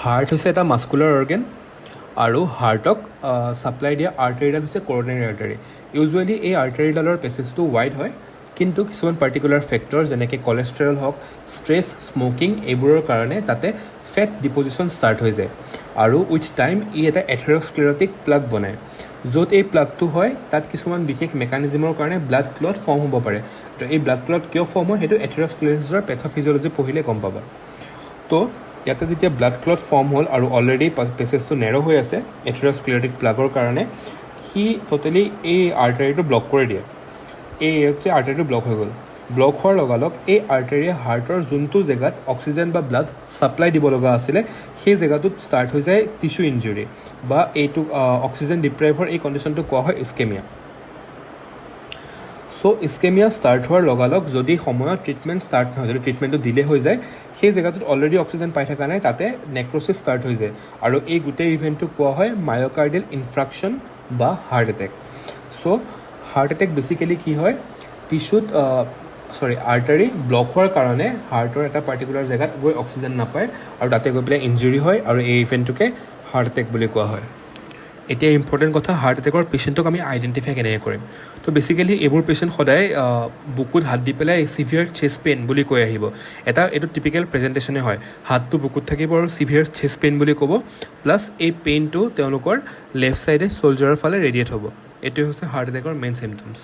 Heart হৈছে এটা muscular organ আৰু হাৰ্টক ছাপ্লাই দিয়া আৰ্টাৰীডাল হৈছে কৰ'নাৰী আৰ্টাৰী। ইউজুৱেলি এই আৰ্টাৰীডালৰ পেচেজটো ৱাইড হয়, কিন্তু কিছুমান পাৰ্টিকুলাৰ ফেক্টৰ যেনেকৈ কলেষ্ট্ৰল হওক, ষ্ট্ৰেছ, স্মকিং এইবোৰৰ কাৰণে তাতে ফেট ডিপজিশ্যন ষ্টাৰ্ট হৈ যায় আৰু উইথ টাইম ই এটা এথেৰস্ক্লেৰটিক প্লাগ বনায়। য'ত এই প্লাগটো হয় তাত কিছুমান বিশেষ মেকানিজমৰ কাৰণে ব্লাড ক্লট ফৰ্ম হ'ব পাৰে। তো এই ব্লাড ক্লট কিয় ফৰ্ম হয় সেইটো এথেৰস্ক্লেৰচিছৰ পেথ'ফিজিঅলজি পঢ়িলে গম পাবা। তো ইয়াতে যেতিয়া ব্লাড ক্লট ফৰ্ম হ'ল আৰু অলৰেডি পেচেজটো নেৰ' হৈ আছে এথেৰস্ক্লেৰটিক প্লাগৰ কাৰণে, সি ট'টেলি এই আৰ্টাৰীটো ব্লক কৰি দিয়ে। এই যে আৰ্টাৰীটো ব্লক হৈ গ'ল, ব্লক হোৱাৰ লগালগ এই আৰ্টাৰীয়ে হাৰ্টৰ যোনটো জেগাত অক্সিজেন বা ব্লাড ছাপ্লাই দিব লগা আছিলে সেই জেগাটোত ষ্টাৰ্ট হৈ যায় টিছু ইঞ্জুৰি, বা এইটো অক্সিজেন ডিপ্ৰাইভৰ এই কণ্ডিশ্যনটো কোৱা হয় ইস্কেমিয়া। চ' ইস্কেমিয়া ষ্টাৰ্ট হোৱাৰ লগালগ যদি সময়ত ট্ৰিটমেণ্ট ষ্টাৰ্ট নহয়, যদি ট্ৰিটমেণ্টটো ডিলে হৈ যায়, সেই জেগাটোত অলৰেডি অক্সিজেন পাই থকা নাই, তাতে নেক্ৰ'চিছ ষ্টাৰ্ট হৈ যায় আৰু এই গোটেই ইভেণ্টটো কোৱা হয় মায়'কাৰ্ডিয়েল ইনফ্ৰাকশ্যন বা হাৰ্ট এটেক। চ' হাৰ্ট এটেক বেচিকেলি কি হয়, টিছুত আৰ্টাৰী ব্লক হোৱাৰ কাৰণে হাৰ্টৰ এটা পাৰ্টিকুলাৰ জেগাত গৈ অক্সিজেন নাপায় আৰু তাতে গৈ পেলাই ইঞ্জুৰি হয় আৰু এই ইভেণ্টটোকে হাৰ্ট এটেক বুলি কোৱা হয়। এতিয়া ইম্পৰ্টেণ্ট কথা, হাৰ্ট এটেকৰ পেচেণ্টক আমি আইডেণ্টিফাই কেনেকৈ কৰিম। তো বেচিকেলি এইবোৰ পেচেণ্ট সদায় বুকুত হাত দি পেলাই চিভিয়াৰ চেষ্ট পেইন বুলি কৈ আহিব। এইটো টিপিকেল প্ৰেজেণ্টেশ্যনে হয়, হাতটো বুকুত থাকিব আৰু চিভিয়াৰ চেষ্ট পেইন বুলি ক'ব, প্লাছ এই পেইনটো তেওঁলোকৰ লেফ্ট ছাইডে শ্ব'ল্ডাৰৰ ফালে ৰেডিয়েট হ'ব। এইটোৱে হৈছে হাৰ্ট এটেকৰ মেইন চিমটমছ।